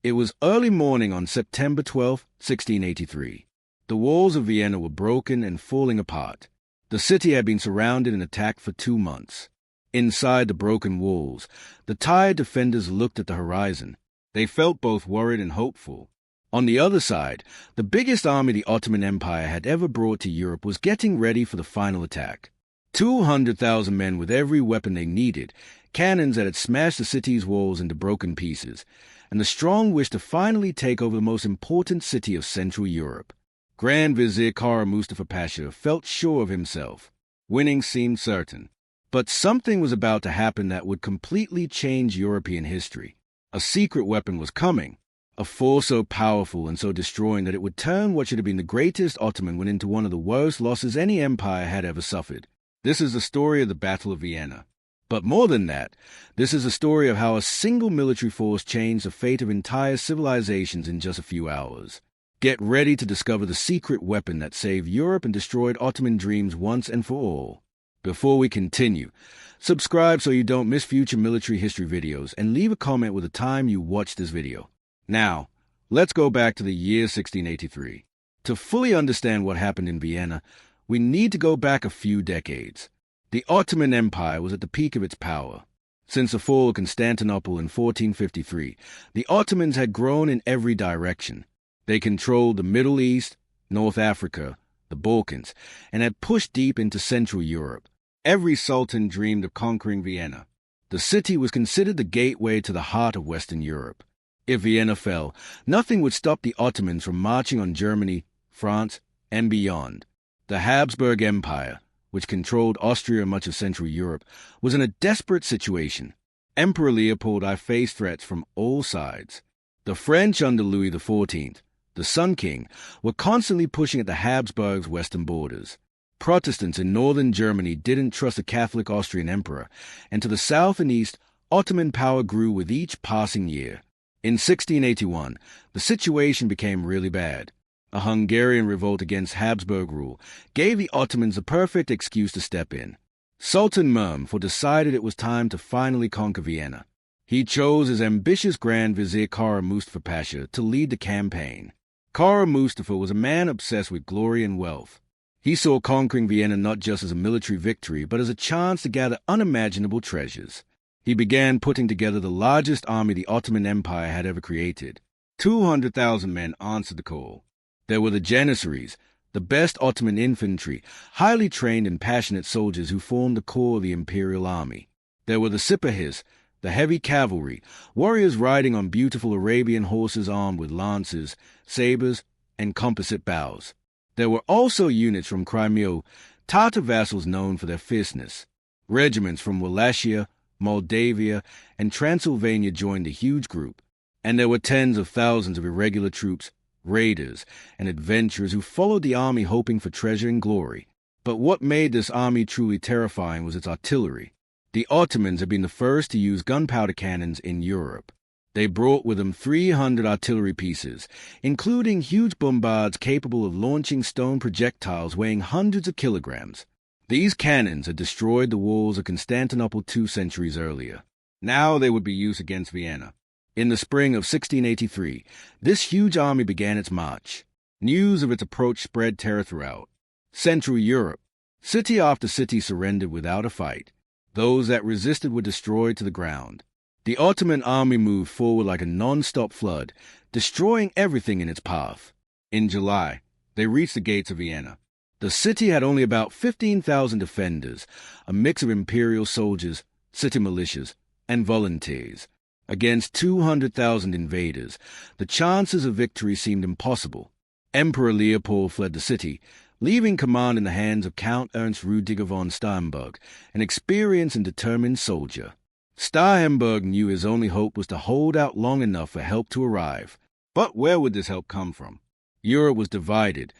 It was early morning on September 12, 1683. The walls of Vienna were broken and falling apart. The city had been surrounded and attacked for 2 months. Inside the broken walls, the tired defenders looked at the horizon. They felt both worried and hopeful. On the other side, the biggest army the Ottoman Empire had ever brought to Europe was getting ready for the final attack. 200,000 men with every weapon they needed, cannons that had smashed the city's walls into broken pieces, and the strong wish to finally take over the most important city of Central Europe. Grand Vizier Kara Mustafa Pasha felt sure of himself. Winning seemed certain. But something was about to happen that would completely change European history. A secret weapon was coming, a force so powerful and so destroying that it would turn what should have been the greatest Ottoman one into one of the worst losses any empire had ever suffered. This is the story of the Battle of Vienna. But more than that, this is a story of how a single military force changed the fate of entire civilizations in just a few hours. Get ready to discover the secret weapon that saved Europe and destroyed Ottoman dreams once and for all. Before we continue, subscribe so you don't miss future military history videos and leave a comment with the time you watched this video. Now, let's go back to the year 1683. To fully understand what happened in Vienna, we need to go back a few decades. The Ottoman Empire was at the peak of its power. Since the fall of Constantinople in 1453, the Ottomans had grown in every direction. They controlled the Middle East, North Africa, the Balkans, and had pushed deep into Central Europe. Every sultan dreamed of conquering Vienna. The city was considered the gateway to the heart of Western Europe. If Vienna fell, nothing would stop the Ottomans from marching on Germany, France, and beyond. The Habsburg Empire, which controlled Austria and much of Central Europe, was in a desperate situation. Emperor Leopold I faced threats from all sides. The French under Louis XIV, the Sun King, were constantly pushing at the Habsburgs' western borders. Protestants in northern Germany didn't trust the Catholic Austrian emperor, and to the south and east, Ottoman power grew with each passing year. In 1681, the situation became really bad. A Hungarian revolt against Habsburg rule gave the Ottomans the perfect excuse to step in. Sultan Mehmed decided it was time to finally conquer Vienna. He chose his ambitious Grand Vizier Kara Mustafa Pasha to lead the campaign. Kara Mustafa was a man obsessed with glory and wealth. He saw conquering Vienna not just as a military victory, but as a chance to gather unimaginable treasures. He began putting together the largest army the Ottoman Empire had ever created. 200,000 men answered the call. There were the Janissaries, the best Ottoman infantry, highly trained and passionate soldiers who formed the core of the imperial army. There were the Sipahis, the heavy cavalry, warriors riding on beautiful Arabian horses armed with lances, sabers, and composite bows. There were also units from Crimea, Tatar vassals known for their fierceness. Regiments from Wallachia, Moldavia, and Transylvania joined the huge group. And there were tens of thousands of irregular troops, raiders, and adventurers who followed the army hoping for treasure and glory. But what made this army truly terrifying was its artillery. The Ottomans had been the first to use gunpowder cannons in Europe. They brought with them 300 artillery pieces, including huge bombards capable of launching stone projectiles weighing hundreds of kilograms. These cannons had destroyed the walls of Constantinople 2 centuries earlier. Now they would be used against Vienna. In the spring of 1683, this huge army began its march. News of its approach spread terror throughout Central Europe. City after city surrendered without a fight. Those that resisted were destroyed to the ground. The Ottoman army moved forward like a non-stop flood, destroying everything in its path. In July, they reached the gates of Vienna. The city had only about 15,000 defenders, a mix of imperial soldiers, city militias, and volunteers. Against 200,000 invaders, the chances of victory seemed impossible. Emperor Leopold fled the city, leaving command in the hands of Count Ernst Rudiger von Starhemberg, an experienced and determined soldier. Starhemberg knew his only hope was to hold out long enough for help to arrive. But where would this help come from? Europe was divided,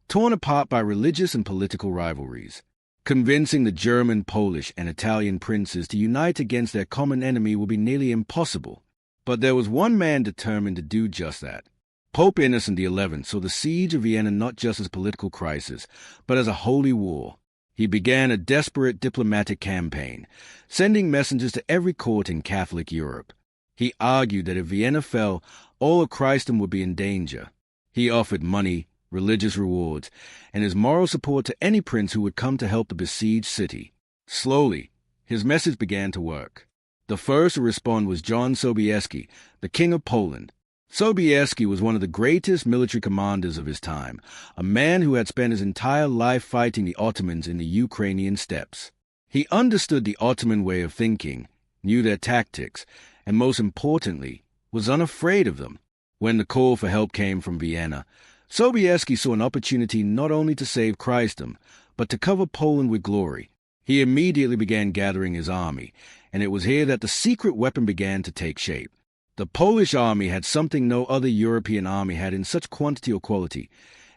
torn apart by religious and political rivalries. Convincing the German, Polish, and Italian princes to unite against their common enemy would be nearly impossible. But there was one man determined to do just that. Pope Innocent XI saw the siege of Vienna not just as a political crisis, but as a holy war. He began a desperate diplomatic campaign, sending messengers to every court in Catholic Europe. He argued that if Vienna fell, all of Christendom would be in danger. He offered money, religious rewards, and his moral support to any prince who would come to help the besieged city. Slowly, his message began to work. The first to respond was John Sobieski, the King of Poland. Sobieski was one of the greatest military commanders of his time, a man who had spent his entire life fighting the Ottomans in the Ukrainian steppes. He understood the Ottoman way of thinking, knew their tactics, and most importantly, was unafraid of them. When the call for help came from Vienna, Sobieski saw an opportunity not only to save Christendom, but to cover Poland with glory. He immediately began gathering his army, and it was here that the secret weapon began to take shape. The Polish army had something no other European army had in such quantity or quality: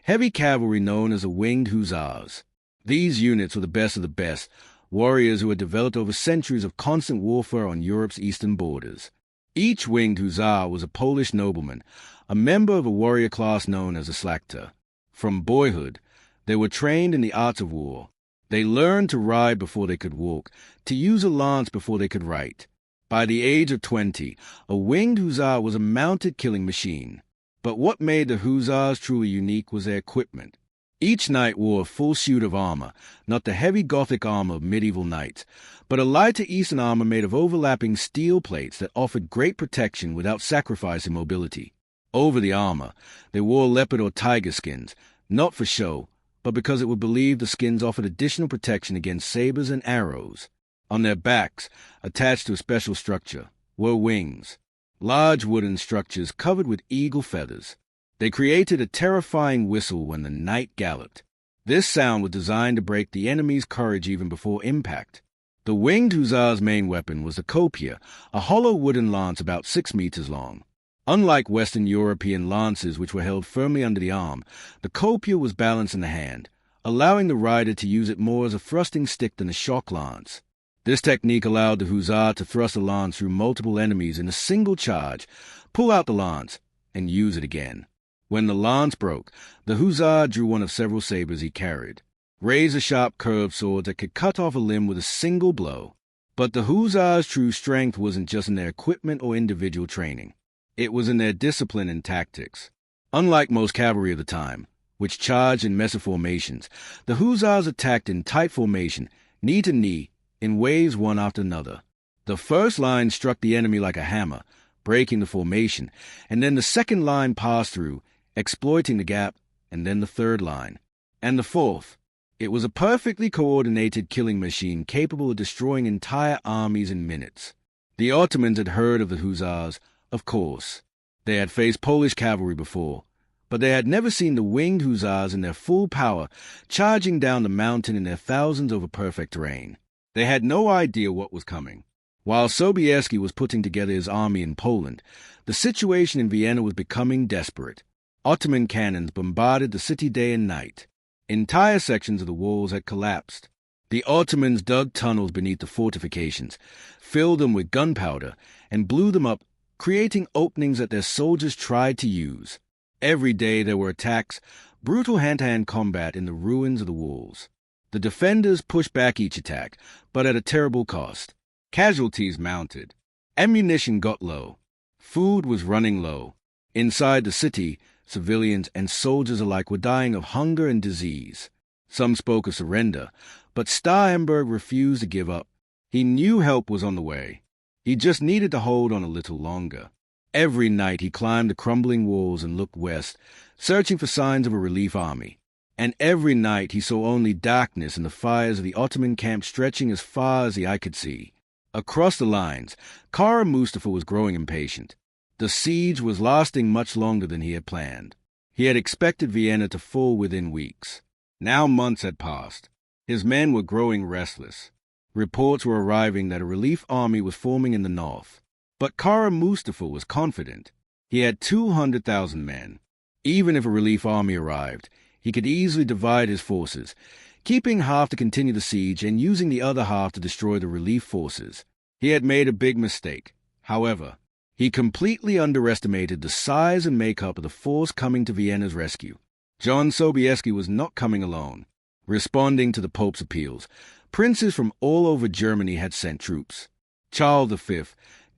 heavy cavalry known as the Winged Hussars. These units were the best of the best, warriors who had developed over centuries of constant warfare on Europe's eastern borders. Each Winged Hussar was a Polish nobleman, a member of a warrior class known as a Slakta. From boyhood, they were trained in the arts of war. They learned to ride before they could walk, to use a lance before they could write. By the age of 20, a Winged Hussar was a mounted killing machine. But what made the Hussars truly unique was their equipment. Each knight wore a full suit of armor, not the heavy Gothic armor of medieval knights, but a lighter Eastern armor made of overlapping steel plates that offered great protection without sacrificing mobility. Over the armor, they wore leopard or tiger skins, not for show, but because it was believed the skins offered additional protection against sabers and arrows. On their backs, attached to a special structure, were wings, large wooden structures covered with eagle feathers. They created a terrifying whistle when the knight galloped. This sound was designed to break the enemy's courage even before impact. The Winged Hussar's main weapon was the kopia, a hollow wooden lance about 6 meters long. Unlike Western European lances, which were held firmly under the arm, the kopia was balanced in the hand, allowing the rider to use it more as a thrusting stick than a shock lance. This technique allowed the hussar to thrust a lance through multiple enemies in a single charge, pull out the lance, and use it again. When the lance broke, the hussar drew one of several sabers he carried, razor-sharp curved swords that could cut off a limb with a single blow. But the hussars' true strength wasn't just in their equipment or individual training. It was in their discipline and tactics. Unlike most cavalry of the time, which charged in mesa formations, the hussars attacked in tight formation, knee to knee, in waves one after another. The first line struck the enemy like a hammer, breaking the formation, and then the second line passed through, exploiting the gap, and then the third line, and the fourth. It was a perfectly coordinated killing machine capable of destroying entire armies in minutes. The Ottomans had heard of the hussars, of course. They had faced Polish cavalry before, but they had never seen the Winged Hussars in their full power, charging down the mountain in their thousands over perfect terrain. They had no idea what was coming. While Sobieski was putting together his army in Poland, the situation in Vienna was becoming desperate. Ottoman cannons bombarded the city day and night. Entire sections of the walls had collapsed. The Ottomans dug tunnels beneath the fortifications, filled them with gunpowder, and blew them up, creating openings that their soldiers tried to use. Every day there were attacks, brutal hand-to-hand combat in the ruins of the walls. The defenders pushed back each attack, but at a terrible cost. Casualties mounted. Ammunition got low. Food was running low. Inside the city, civilians and soldiers alike were dying of hunger and disease. Some spoke of surrender, but Starhemberg refused to give up. He knew help was on the way. He just needed to hold on a little longer. Every night he climbed the crumbling walls and looked west, searching for signs of a relief army. And every night he saw only darkness and the fires of the Ottoman camp stretching as far as the eye could see. Across the lines, Kara Mustafa was growing impatient. The siege was lasting much longer than he had planned. He had expected Vienna to fall within weeks. Now months had passed. His men were growing restless. Reports were arriving that a relief army was forming in the north. But Kara Mustafa was confident. He had 200,000 men. Even if a relief army arrived, he could easily divide his forces, keeping half to continue the siege and using the other half to destroy the relief forces. He had made a big mistake. However, he completely underestimated the size and makeup of the force coming to Vienna's rescue. John Sobieski was not coming alone. Responding to the Pope's appeals, princes from all over Germany had sent troops. Charles V,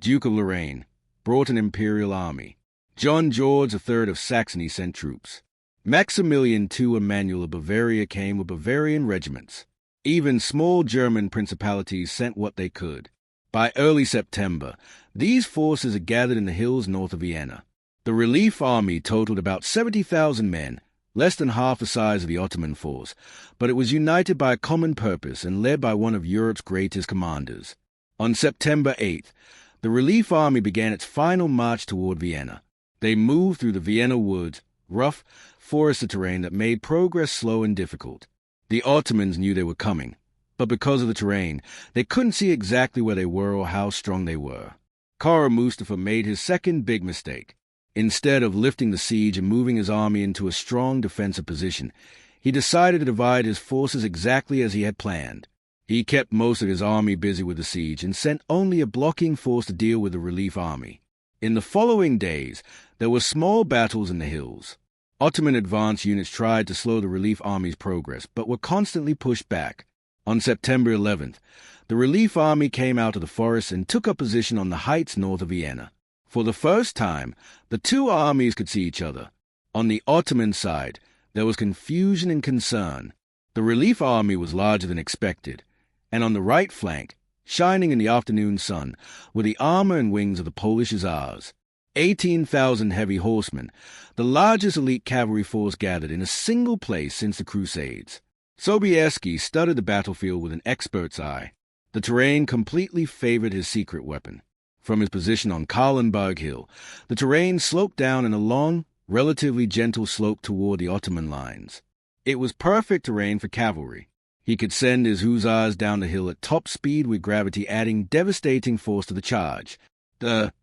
Duke of Lorraine, brought an imperial army. John George III of Saxony sent troops. Maximilian II Emmanuel of Bavaria came with Bavarian regiments. Even small German principalities sent what they could. By early September, these forces had gathered in the hills north of Vienna. The relief army totaled about 70,000 men, less than half the size of the Ottoman force, but it was united by a common purpose and led by one of Europe's greatest commanders. On September 8th, the relief army began its final march toward Vienna. They moved through the Vienna woods, rough, forested terrain that made progress slow and difficult. The Ottomans knew they were coming, but because of the terrain, they couldn't see exactly where they were or how strong they were. Kara Mustafa made his second big mistake. Instead of lifting the siege and moving his army into a strong defensive position, he decided to divide his forces exactly as he had planned. He kept most of his army busy with the siege and sent only a blocking force to deal with the relief army. In the following days, there were small battles in the hills. Ottoman advance units tried to slow the relief army's progress, but were constantly pushed back. On September 11th, the relief army came out of the forest and took up position on the heights north of Vienna. For the first time, the two armies could see each other. On the Ottoman side, there was confusion and concern. The relief army was larger than expected, and on the right flank, shining in the afternoon sun, were the armor and wings of the Polish Hussars. 18,000 heavy horsemen, the largest elite cavalry force gathered in a single place since the Crusades. Sobieski studied the battlefield with an expert's eye. The terrain completely favored his secret weapon. From his position on Kahlenberg Hill, the terrain sloped down in a long, relatively gentle slope toward the Ottoman lines. It was perfect terrain for cavalry. He could send his hussars down the hill at top speed with gravity adding devastating force to the charge. The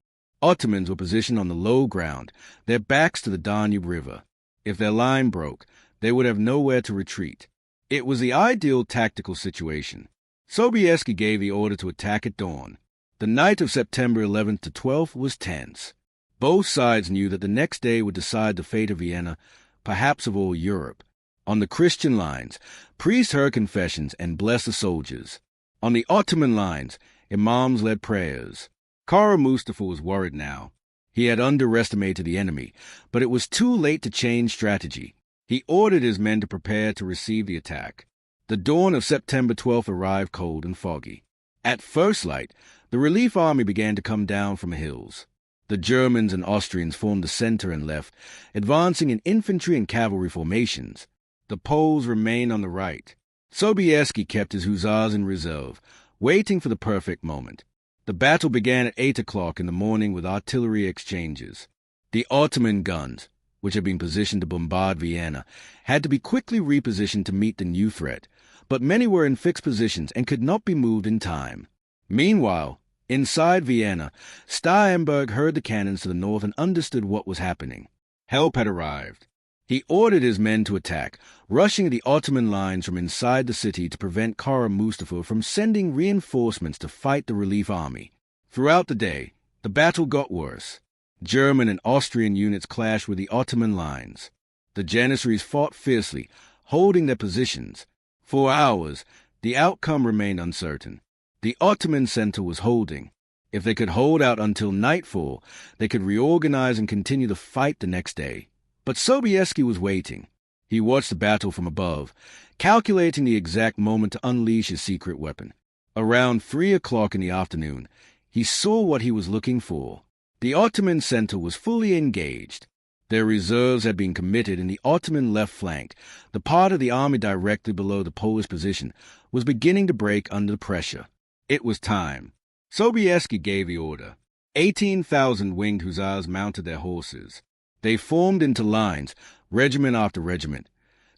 Ottomans were positioned on the low ground, their backs to the Danube River. If their line broke, they would have nowhere to retreat. It was the ideal tactical situation. Sobieski gave the order to attack at dawn. The night of September 11th to 12th was tense. Both sides knew that the next day would decide the fate of Vienna, perhaps of all Europe. On the Christian lines, priests heard confessions and blessed the soldiers. On the Ottoman lines, imams led prayers. Kara Mustafa was worried now. He had underestimated the enemy, but it was too late to change strategy. He ordered his men to prepare to receive the attack. The dawn of September 12th arrived cold and foggy. At first light, the relief army began to come down from the hills. The Germans and Austrians formed the center and left, advancing in infantry and cavalry formations. The Poles remained on the right. Sobieski kept his hussars in reserve, waiting for the perfect moment. The battle began at 8 o'clock in the morning with artillery exchanges. The Ottoman guns, which had been positioned to bombard Vienna, had to be quickly repositioned to meet the new threat, but many were in fixed positions and could not be moved in time. Meanwhile, inside Vienna, Starhemberg heard the cannons to the north and understood what was happening. Help had arrived. He ordered his men to attack, rushing at the Ottoman lines from inside the city to prevent Kara Mustafa from sending reinforcements to fight the relief army. Throughout the day, the battle got worse. German and Austrian units clashed with the Ottoman lines. The Janissaries fought fiercely, holding their positions. For hours, the outcome remained uncertain. The Ottoman center was holding. If they could hold out until nightfall, they could reorganize and continue the fight the next day. But Sobieski was waiting. He watched the battle from above, calculating the exact moment to unleash his secret weapon. Around 3 o'clock in the afternoon, he saw what he was looking for. The Ottoman center was fully engaged. Their reserves had been committed in the Ottoman left flank. The part of the army directly below the Polish position was beginning to break under pressure. It was time. Sobieski gave the order. 18,000 winged hussars mounted their horses. They formed into lines, regiment after regiment,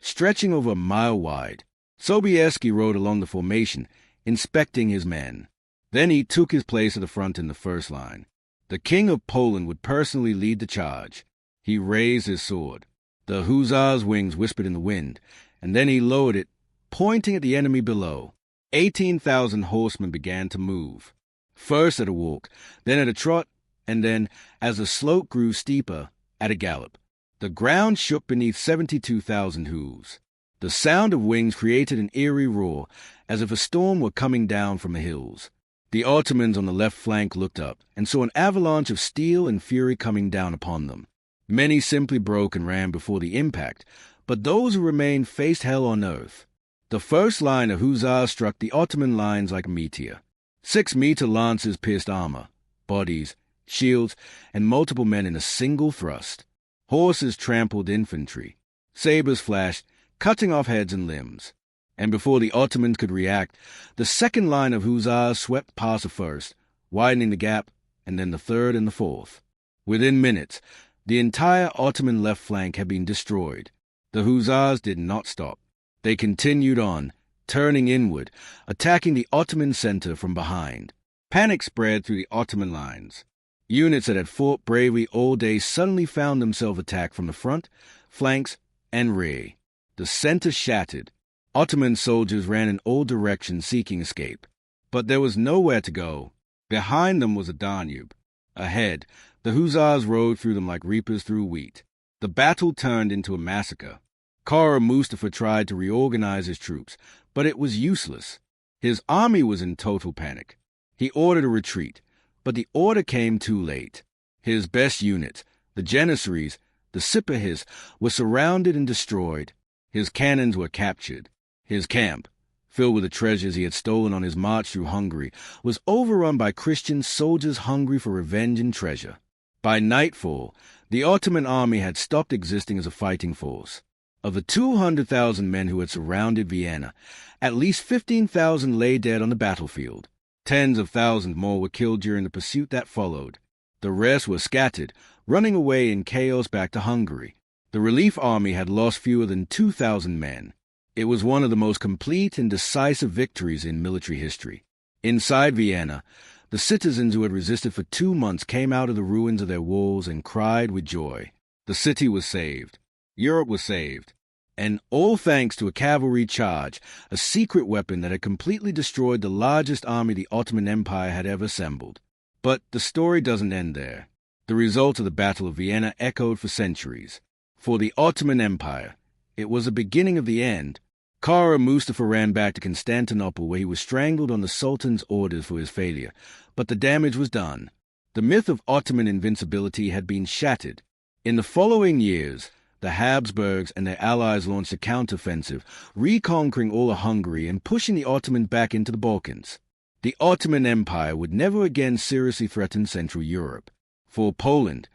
stretching over a mile wide. Sobieski rode along the formation, inspecting his men. Then he took his place at the front in the first line. The King of Poland would personally lead the charge. He raised his sword. The hussars' wings whispered in the wind, and then he lowered it, pointing at the enemy below. 18,000 horsemen began to move. First at a walk, then at a trot, and then, as the slope grew steeper, at a gallop. The ground shook beneath 72,000 hooves. The sound of wings created an eerie roar, as if a storm were coming down from the hills. The Ottomans on the left flank looked up and saw an avalanche of steel and fury coming down upon them. Many simply broke and ran before the impact, but those who remained faced hell on earth. The first line of hussars struck the Ottoman lines like a meteor. 6-meter lances pierced armor, bodies, shields, and multiple men in a single thrust. Horses trampled infantry. Sabers flashed, cutting off heads and limbs. And before the Ottomans could react, the second line of hussars swept past the first, widening the gap, and then the third and the fourth. Within minutes, the entire Ottoman left flank had been destroyed. The hussars did not stop. They continued on, turning inward, attacking the Ottoman center from behind. Panic spread through the Ottoman lines. Units that had fought bravely all day suddenly found themselves attacked from the front, flanks, and rear. The center shattered. Ottoman soldiers ran in all directions seeking escape. But there was nowhere to go. Behind them was the Danube. Ahead, the hussars rode through them like reapers through wheat. The battle turned into a massacre. Kara Mustafa tried to reorganize his troops, but it was useless. His army was in total panic. He ordered a retreat, but the order came too late. His best units, the Janissaries, the Sipahis, were surrounded and destroyed. His cannons were captured. His camp, filled with the treasures he had stolen on his march through Hungary, was overrun by Christian soldiers hungry for revenge and treasure. By nightfall, the Ottoman army had stopped existing as a fighting force. Of the 200,000 men who had surrounded Vienna, at least 15,000 lay dead on the battlefield. Tens of thousands more were killed during the pursuit that followed. The rest were scattered, running away in chaos back to Hungary. The relief army had lost fewer than 2,000 men. It was one of the most complete and decisive victories in military history. Inside Vienna, the citizens who had resisted for 2 months came out of the ruins of their walls and cried with joy. The city was saved. Europe was saved. And all thanks to a cavalry charge, a secret weapon that had completely destroyed the largest army the Ottoman Empire had ever assembled. But the story doesn't end there. The result of the Battle of Vienna echoed for centuries. For the Ottoman Empire, it was the beginning of the end. Kara Mustafa ran back to Constantinople, where he was strangled on the Sultan's orders for his failure, but the damage was done. The myth of Ottoman invincibility had been shattered. In the following years, the Habsburgs and their allies launched a counteroffensive, reconquering all of Hungary and pushing the Ottomans back into the Balkans. The Ottoman Empire would never again seriously threaten Central Europe. For Poland,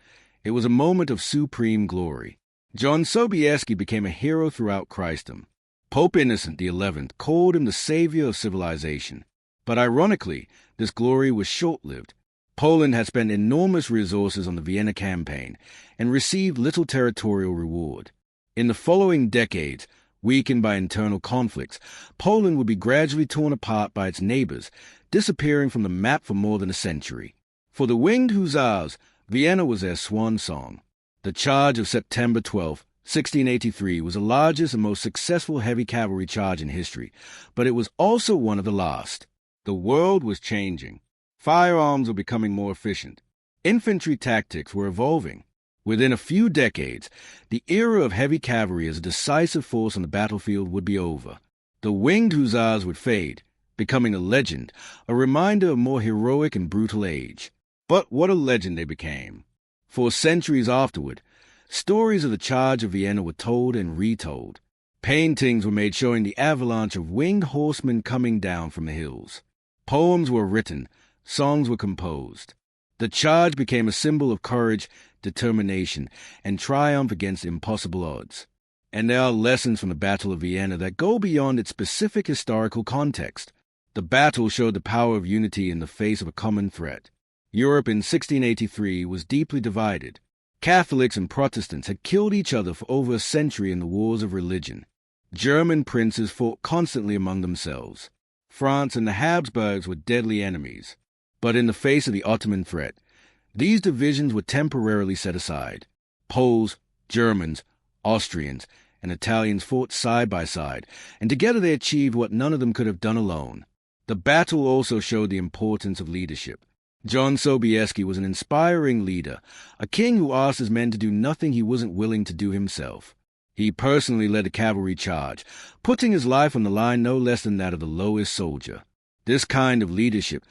it was a moment of supreme glory. John Sobieski became a hero throughout Christendom. Pope Innocent XI called him the savior of civilization. But ironically, this glory was short-lived. Poland had spent enormous resources on the Vienna campaign and received little territorial reward. In the following decades, weakened by internal conflicts, Poland would be gradually torn apart by its neighbors, disappearing from the map for more than a century. For the Winged Hussars, Vienna was their swan song. The charge of September 12, 1683 was the largest and most successful heavy cavalry charge in history, but it was also one of the last. The world was changing. Firearms were becoming more efficient. Infantry tactics were evolving. Within a few decades, the era of heavy cavalry as a decisive force on the battlefield would be over. The Winged Hussars would fade, becoming a legend, a reminder of a more heroic and brutal age. But what a legend they became. For centuries afterward, stories of the charge of Vienna were told and retold. Paintings were made showing the avalanche of winged horsemen coming down from the hills. Poems were written, songs were composed. The charge became a symbol of courage, determination, and triumph against impossible odds. And there are lessons from the Battle of Vienna that go beyond its specific historical context. The battle showed the power of unity in the face of a common threat. Europe in 1683 was deeply divided. Catholics and Protestants had killed each other for over a century in the wars of religion. German princes fought constantly among themselves. France and the Habsburgs were deadly enemies. But in the face of the Ottoman threat, these divisions were temporarily set aside. Poles, Germans, Austrians, and Italians fought side by side, and together they achieved what none of them could have done alone. The battle also showed the importance of leadership. John Sobieski was an inspiring leader, a king who asked his men to do nothing he wasn't willing to do himself. He personally led a cavalry charge, putting his life on the line no less than that of the lowest soldier. This kind of leadership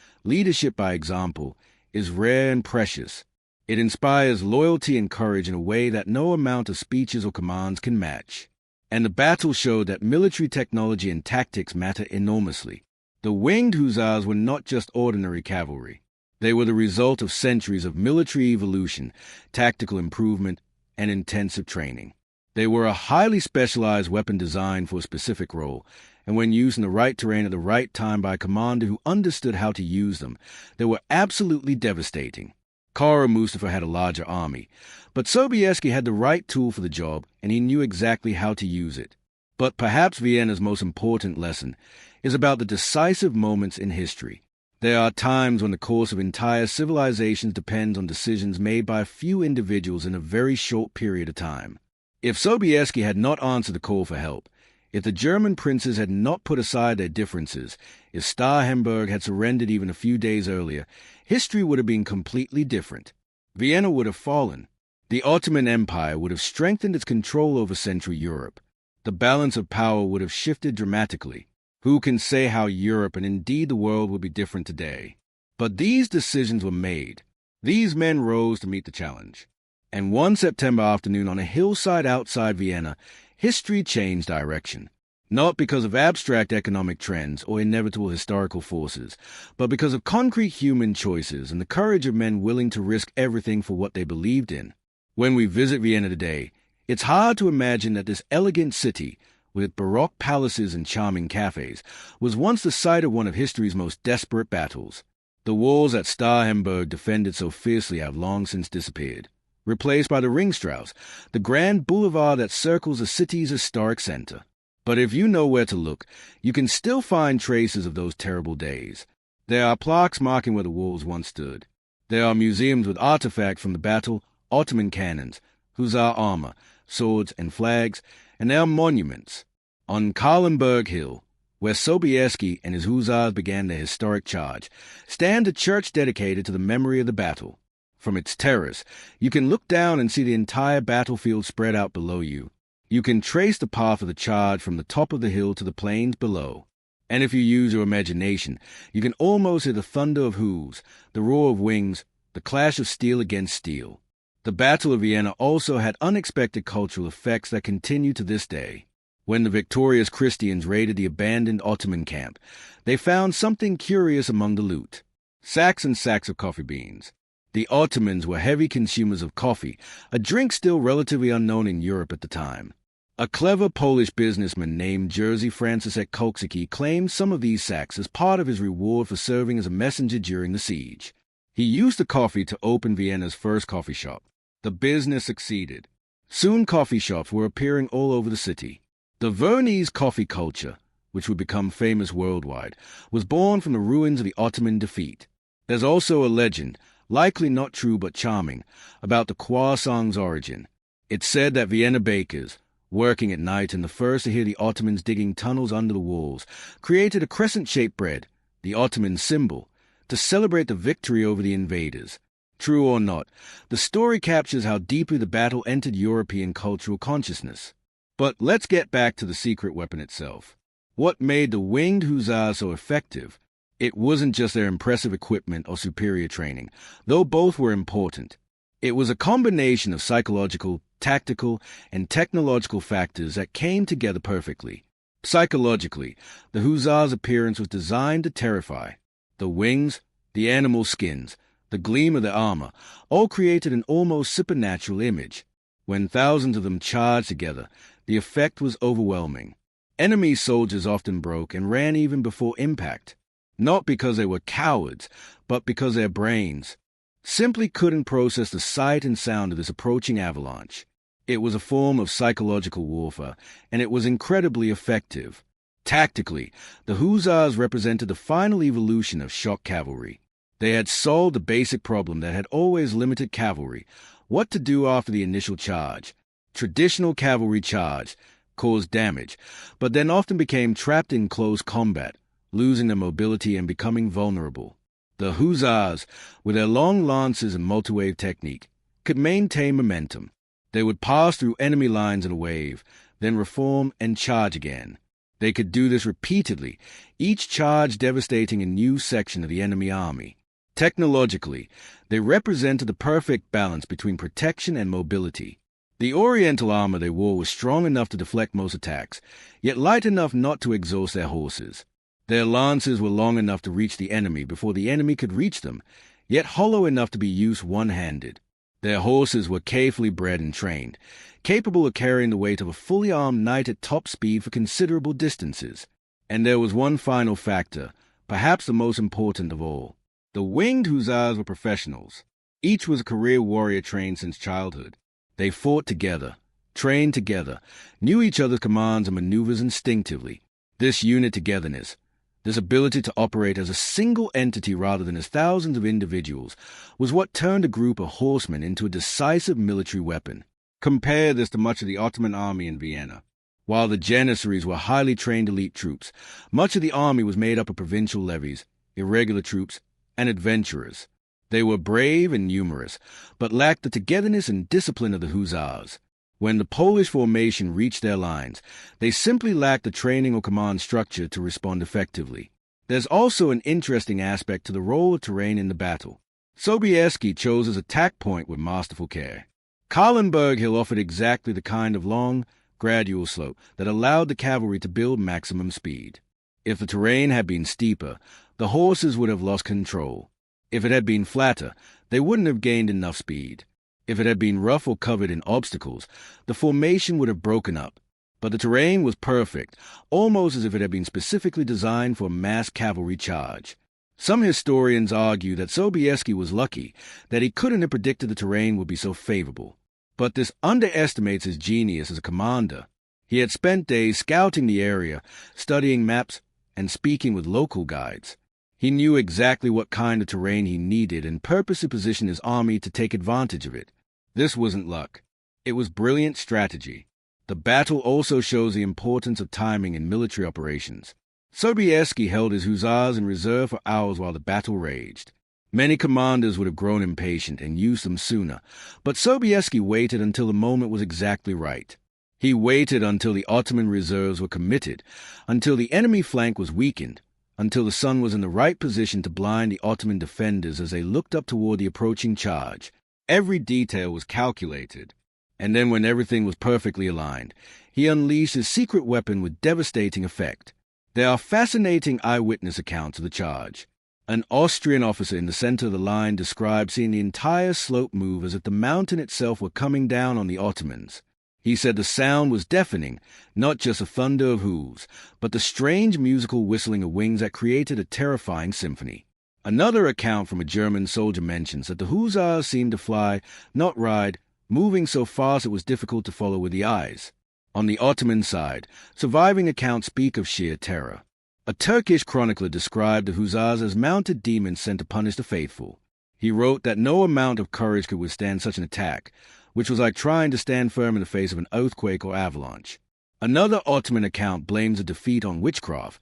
by example, is rare and precious. It inspires loyalty and courage in a way that no amount of speeches or commands can match. And the battle showed that military technology and tactics matter enormously. The Winged Hussars were not just ordinary cavalry. They were the result of centuries of military evolution, tactical improvement, and intensive training. They were a highly specialized weapon designed for a specific role, and when used in the right terrain at the right time by a commander who understood how to use them, they were absolutely devastating. Kara Mustafa had a larger army, but Sobieski had the right tool for the job, and he knew exactly how to use it. But perhaps Vienna's most important lesson is about the decisive moments in history. There are times when the course of entire civilizations depends on decisions made by a few individuals in a very short period of time. If Sobieski had not answered the call for help, if the German princes had not put aside their differences, if Starhemberg had surrendered even a few days earlier, history would have been completely different. Vienna would have fallen. The Ottoman Empire would have strengthened its control over Central Europe. The balance of power would have shifted dramatically. Who can say how Europe and indeed the world would be different today? But these decisions were made. These men rose to meet the challenge. And one September afternoon on a hillside outside Vienna, history changed direction. Not because of abstract economic trends or inevitable historical forces, but because of concrete human choices and the courage of men willing to risk everything for what they believed in. When we visit Vienna today, it's hard to imagine that this elegant city, with Baroque palaces and charming cafes, was once the site of one of history's most desperate battles. The walls that Starhemberg defended so fiercely have long since disappeared, replaced by the Ringstrasse, the grand boulevard that circles the city's historic center. But if you know where to look, you can still find traces of those terrible days. There are plaques marking where the walls once stood. There are museums with artifacts from the battle, Ottoman cannons, Hussar armor, swords, and flags, and there are monuments. On Kahlenberg Hill, where Sobieski and his Hussars began their historic charge, stand a church dedicated to the memory of the battle. From its terrace, you can look down and see the entire battlefield spread out below you. You can trace the path of the charge from the top of the hill to the plains below. And if you use your imagination, you can almost hear the thunder of hooves, the roar of wings, the clash of steel against steel. The Battle of Vienna also had unexpected cultural effects that continue to this day. When the victorious Christians raided the abandoned Ottoman camp, they found something curious among the loot: sacks and sacks of coffee beans. The Ottomans were heavy consumers of coffee, a drink still relatively unknown in Europe at the time. A clever Polish businessman named Jerzy Franciszek Kolczycki claimed some of these sacks as part of his reward for serving as a messenger during the siege. He used the coffee to open Vienna's first coffee shop. The business succeeded. Soon coffee shops were appearing all over the city. The Viennese coffee culture, which would become famous worldwide, was born from the ruins of the Ottoman defeat. There's also a legend, likely not true but charming, about the croissant's origin. It's said that Vienna bakers, working at night and the first to hear the Ottomans digging tunnels under the walls, created a crescent-shaped bread, the Ottoman symbol, to celebrate the victory over the invaders. True or not, the story captures how deeply the battle entered European cultural consciousness. But let's get back to the secret weapon itself. What made the Winged Hussars so effective? It wasn't just their impressive equipment or superior training, though both were important. It was a combination of psychological, tactical, and technological factors that came together perfectly. Psychologically, the Hussars' appearance was designed to terrify. The wings, the animal skins, the gleam of their armor, all created an almost supernatural image. When thousands of them charged together, the effect was overwhelming. Enemy soldiers often broke and ran even before impact, not because they were cowards, but because their brains simply couldn't process the sight and sound of this approaching avalanche. It was a form of psychological warfare, and it was incredibly effective. Tactically, the Hussars represented the final evolution of shock cavalry. They had solved the basic problem that had always limited cavalry: what to do after the initial charge. Traditional cavalry charge caused damage, but then often became trapped in close combat, losing their mobility and becoming vulnerable. The Hussars, with their long lances and multi-wave technique, could maintain momentum. They would pass through enemy lines in a wave, then reform and charge again. They could do this repeatedly, each charge devastating a new section of the enemy army. Technologically, they represented the perfect balance between protection and mobility. The Oriental armor they wore was strong enough to deflect most attacks, yet light enough not to exhaust their horses. Their lances were long enough to reach the enemy before the enemy could reach them, yet hollow enough to be used one-handed. Their horses were carefully bred and trained, capable of carrying the weight of a fully armed knight at top speed for considerable distances. And there was one final factor, perhaps the most important of all. The Winged Hussars were professionals. Each was a career warrior trained since childhood. They fought together, trained together, knew each other's commands and maneuvers instinctively. This unit togetherness, this ability to operate as a single entity rather than as thousands of individuals, was what turned a group of horsemen into a decisive military weapon. Compare this to much of the Ottoman army in Vienna. While the Janissaries were highly trained elite troops, much of the army was made up of provincial levies, irregular troops, and adventurers. They were brave and numerous, but lacked the togetherness and discipline of the Hussars. When the Polish formation reached their lines, they simply lacked the training or command structure to respond effectively. There's also an interesting aspect to the role of terrain in the battle. Sobieski chose his attack point with masterful care. Kahlenberg Hill offered exactly the kind of long, gradual slope that allowed the cavalry to build maximum speed. If the terrain had been steeper, the horses would have lost control. If it had been flatter, they wouldn't have gained enough speed. If it had been rough or covered in obstacles, the formation would have broken up. But the terrain was perfect, almost as if it had been specifically designed for a mass cavalry charge. Some historians argue that Sobieski was lucky, that he couldn't have predicted the terrain would be so favorable. But this underestimates his genius as a commander. He had spent days scouting the area, studying maps, and speaking with local guides. He knew exactly what kind of terrain he needed and purposely positioned his army to take advantage of it. This wasn't luck. It was brilliant strategy. The battle also shows the importance of timing in military operations. Sobieski held his hussars in reserve for hours while the battle raged. Many commanders would have grown impatient and used them sooner, but Sobieski waited until the moment was exactly right. He waited until the Ottoman reserves were committed, until the enemy flank was weakened, until the sun was in the right position to blind the Ottoman defenders as they looked up toward the approaching charge. Every detail was calculated. And then when everything was perfectly aligned, he unleashed his secret weapon with devastating effect. There are fascinating eyewitness accounts of the charge. An Austrian officer in the center of the line described seeing the entire slope move as if the mountain itself were coming down on the Ottomans. He said the sound was deafening, not just a thunder of hooves, but the strange musical whistling of wings that created a terrifying symphony. Another account from a German soldier mentions that the hussars seemed to fly, not ride, moving so fast it was difficult to follow with the eyes. On the Ottoman side, surviving accounts speak of sheer terror. A Turkish chronicler described the hussars as mounted demons sent to punish the faithful. He wrote that no amount of courage could withstand such an attack, which was like trying to stand firm in the face of an earthquake or avalanche. Another Ottoman account blames the defeat on witchcraft,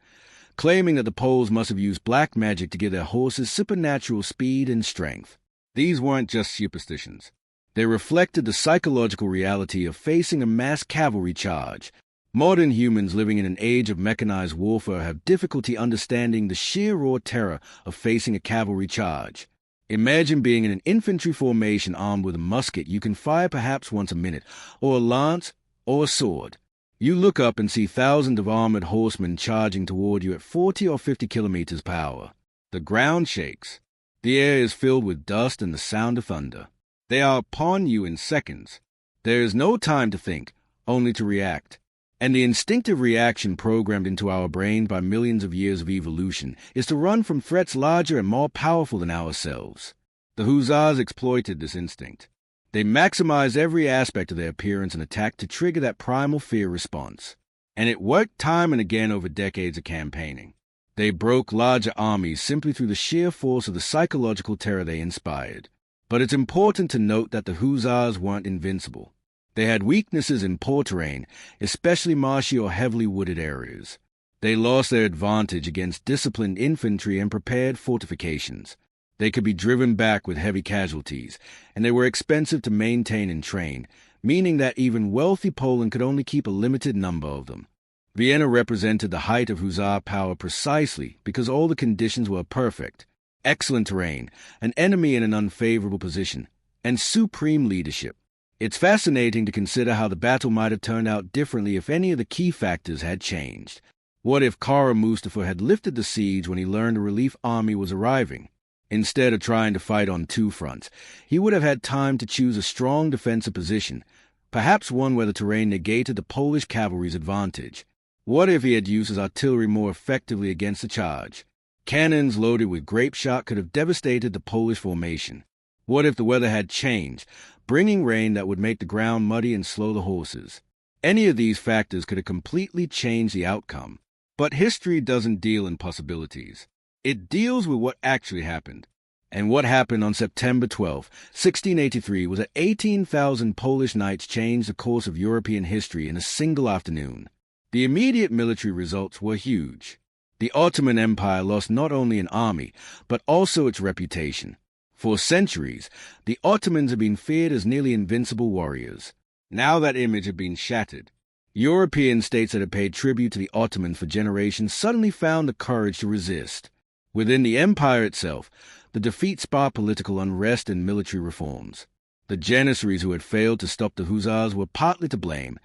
claiming that the Poles must have used black magic to give their horses supernatural speed and strength. These weren't just superstitions. They reflected the psychological reality of facing a mass cavalry charge. Modern humans living in an age of mechanized warfare have difficulty understanding the sheer raw terror of facing a cavalry charge. Imagine being in an infantry formation armed with a musket you can fire perhaps once a minute, or a lance, or a sword. You look up and see thousands of armored horsemen charging toward you at 40 or 50 kilometers per hour. The ground shakes. The air is filled with dust and the sound of thunder. They are upon you in seconds. There is no time to think, only to react. And the instinctive reaction programmed into our brains by millions of years of evolution is to run from threats larger and more powerful than ourselves. The hussars exploited this instinct. They maximized every aspect of their appearance and attack to trigger that primal fear response. And it worked time and again over decades of campaigning. They broke larger armies simply through the sheer force of the psychological terror they inspired. But it's important to note that the hussars weren't invincible. They had weaknesses in poor terrain, especially marshy or heavily wooded areas. They lost their advantage against disciplined infantry and prepared fortifications. They could be driven back with heavy casualties, and they were expensive to maintain and train, meaning that even wealthy Poland could only keep a limited number of them. Vienna represented the height of Hussar power precisely because all the conditions were perfect: excellent terrain, an enemy in an unfavorable position, and supreme leadership. It's fascinating to consider how the battle might have turned out differently if any of the key factors had changed. What if Kara Mustafa had lifted the siege when he learned a relief army was arriving? Instead of trying to fight on two fronts, he would have had time to choose a strong defensive position, perhaps one where the terrain negated the Polish cavalry's advantage. What if he had used his artillery more effectively against the charge? Cannons loaded with grape shot could have devastated the Polish formation. What if the weather had changed, bringing rain that would make the ground muddy and slow the horses? Any of these factors could have completely changed the outcome. But history doesn't deal in possibilities. It deals with what actually happened. And what happened on September 12, 1683, was that 18,000 Polish knights changed the course of European history in a single afternoon. The immediate military results were huge. The Ottoman Empire lost not only an army, but also its reputation. For centuries, the Ottomans had been feared as nearly invincible warriors. Now that image had been shattered. European states that had paid tribute to the Ottomans for generations suddenly found the courage to resist. Within the empire itself, the defeat sparked political unrest and military reforms. The Janissaries who had failed to stop the Hussars were partly to blame,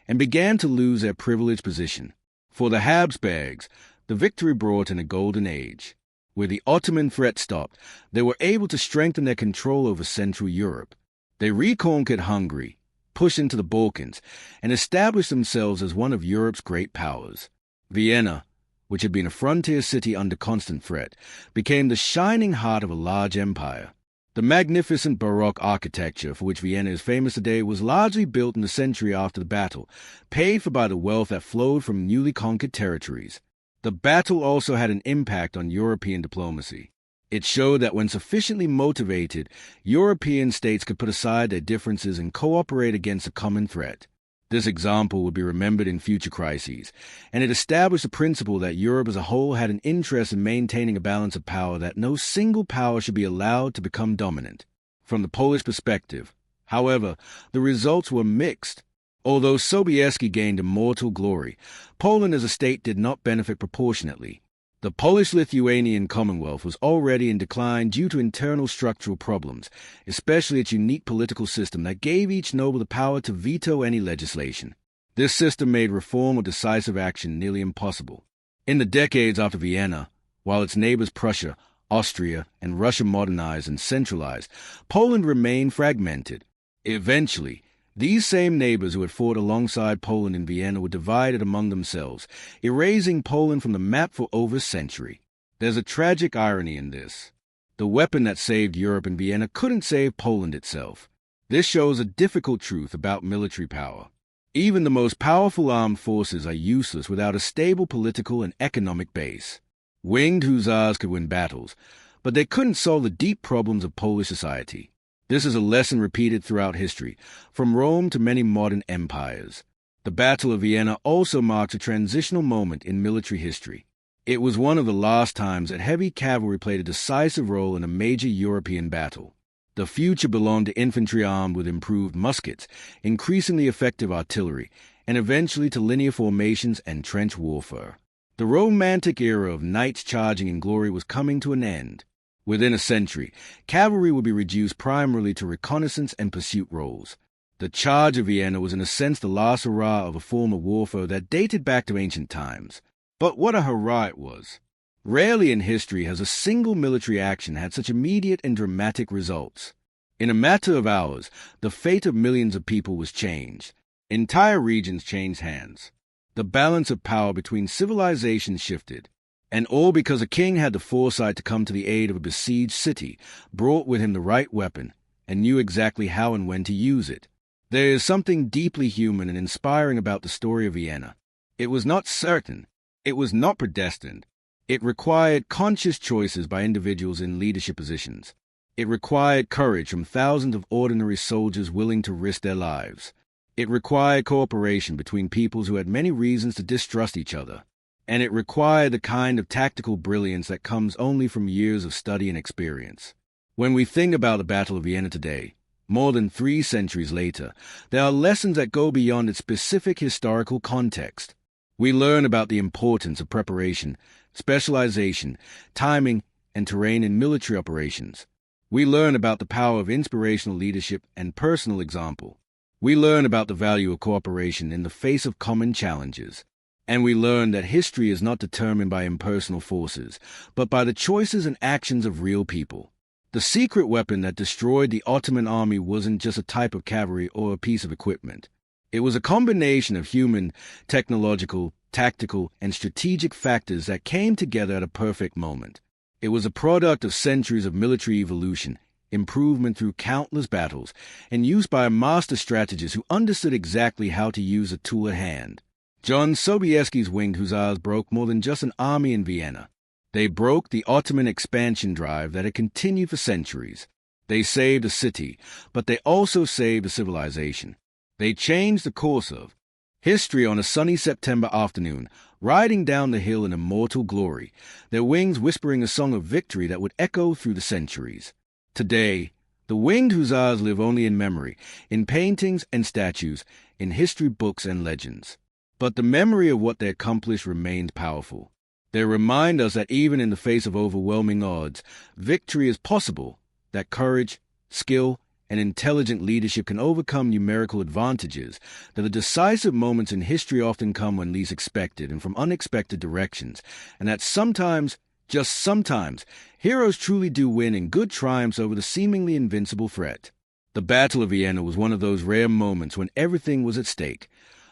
and began to lose their privileged position. For the Habsburgs, the victory brought in a golden age. Where the Ottoman threat stopped, they were able to strengthen their control over Central Europe. They reconquered Hungary, pushed into the Balkans, and established themselves as one of Europe's great powers. Vienna, which had been a frontier city under constant threat, became the shining heart of a large empire. The magnificent Baroque architecture for which Vienna is famous today was largely built in the century after the battle, paid for by the wealth that flowed from newly conquered territories. The battle also had an impact on European diplomacy. It showed that when sufficiently motivated, European states could put aside their differences and cooperate against a common threat. This example would be remembered in future crises, and it established the principle that Europe as a whole had an interest in maintaining a balance of power, that no single power should be allowed to become dominant. From the Polish perspective, however, the results were mixed. Although Sobieski gained immortal glory, Poland as a state did not benefit proportionately. The Polish-Lithuanian Commonwealth was already in decline due to internal structural problems, especially its unique political system that gave each noble the power to veto any legislation. This system made reform or decisive action nearly impossible. In the decades after Vienna, while its neighbors Prussia, Austria, and Russia modernized and centralized, Poland remained fragmented. Eventually, these same neighbors who had fought alongside Poland in Vienna were divided among themselves, erasing Poland from the map for over a century. There's a tragic irony in this. The weapon that saved Europe in Vienna couldn't save Poland itself. This shows a difficult truth about military power. Even the most powerful armed forces are useless without a stable political and economic base. Winged Hussars could win battles, but they couldn't solve the deep problems of Polish society. This is a lesson repeated throughout history, from Rome to many modern empires. The Battle of Vienna also marks a transitional moment in military history. It was one of the last times that heavy cavalry played a decisive role in a major European battle. The future belonged to infantry armed with improved muskets, increasingly effective artillery, and eventually to linear formations and trench warfare. The romantic era of knights charging in glory was coming to an end. Within a century, cavalry would be reduced primarily to reconnaissance and pursuit roles. The charge of Vienna was in a sense the last hurrah of a form of warfare that dated back to ancient times. But what a hurrah it was! Rarely in history has a single military action had such immediate and dramatic results. In a matter of hours, the fate of millions of people was changed. Entire regions changed hands. The balance of power between civilizations shifted. And all because a king had the foresight to come to the aid of a besieged city, brought with him the right weapon, and knew exactly how and when to use it. There is something deeply human and inspiring about the story of Vienna. It was not certain. It was not predestined. It required conscious choices by individuals in leadership positions. It required courage from thousands of ordinary soldiers willing to risk their lives. It required cooperation between peoples who had many reasons to distrust each other. And it required the kind of tactical brilliance that comes only from years of study and experience. When we think about the Battle of Vienna today, more than 3 centuries later, there are lessons that go beyond its specific historical context. We learn about the importance of preparation, specialization, timing, and terrain in military operations. We learn about the power of inspirational leadership and personal example. We learn about the value of cooperation in the face of common challenges. And we learn that history is not determined by impersonal forces, but by the choices and actions of real people. The secret weapon that destroyed the Ottoman army wasn't just a type of cavalry or a piece of equipment. It was a combination of human, technological, tactical, and strategic factors that came together at a perfect moment. It was a product of centuries of military evolution, improvement through countless battles, and used by a master strategist who understood exactly how to use a tool at hand. John Sobieski's Winged Hussars broke more than just an army in Vienna. They broke the Ottoman expansion drive that had continued for centuries. They saved a city, but they also saved a civilization. They changed the course of history on a sunny September afternoon, riding down the hill in immortal glory, their wings whispering a song of victory that would echo through the centuries. Today, the Winged Hussars live only in memory, in paintings and statues, in history books and legends. But the memory of what they accomplished remains powerful. They remind us that even in the face of overwhelming odds, victory is possible, that courage, skill, and intelligent leadership can overcome numerical advantages, that the decisive moments in history often come when least expected and from unexpected directions, and that sometimes, just sometimes, heroes truly do win in good triumphs over the seemingly invincible threat. The Battle of Vienna was one of those rare moments when everything was at stake,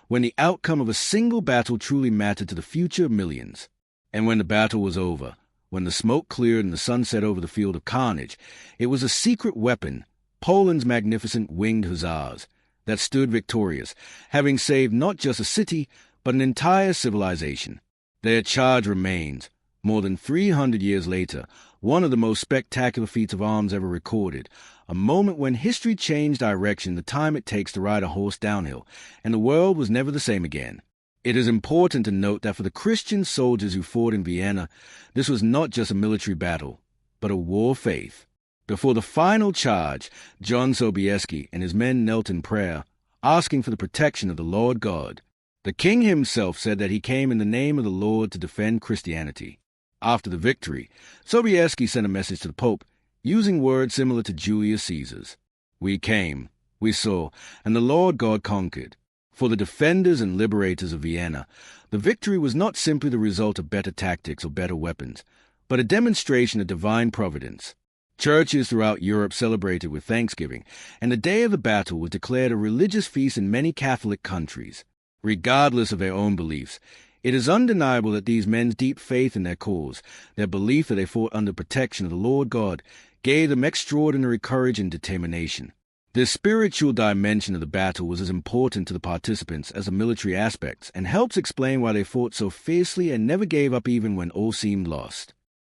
when the outcome of a single battle truly mattered to the future of millions. And when the battle was over, when the smoke cleared and the sun set over the field of carnage, it was a secret weapon, Poland's magnificent Winged Hussars, that stood victorious, having saved not just a city, but an entire civilization. Their charge remains, more than 300 years later, one of the most spectacular feats of arms ever recorded, a moment when history changed direction the time it takes to ride a horse downhill, and the world was never the same again. It is important to note that for the Christian soldiers who fought in Vienna, this was not just a military battle, but a war of faith. Before the final charge, John Sobieski and his men knelt in prayer, asking for the protection of the Lord God. The king himself said that he came in the name of the Lord to defend Christianity. After the victory, Sobieski sent a message to the Pope, using words similar to Julius Caesar's. We came, we saw, and the Lord God conquered. For the defenders and liberators of Vienna, the victory was not simply the result of better tactics or better weapons, but a demonstration of divine providence. Churches throughout Europe celebrated with thanksgiving, and the day of the battle was declared a religious feast in many Catholic countries. Regardless of their own beliefs, it is undeniable that these men's deep faith in their cause, their belief that they fought under protection of the Lord God, gave them extraordinary courage and determination. This spiritual dimension of the battle was as important to the participants as the military aspects, and helps explain why they fought so fiercely and never gave up even when all seemed lost.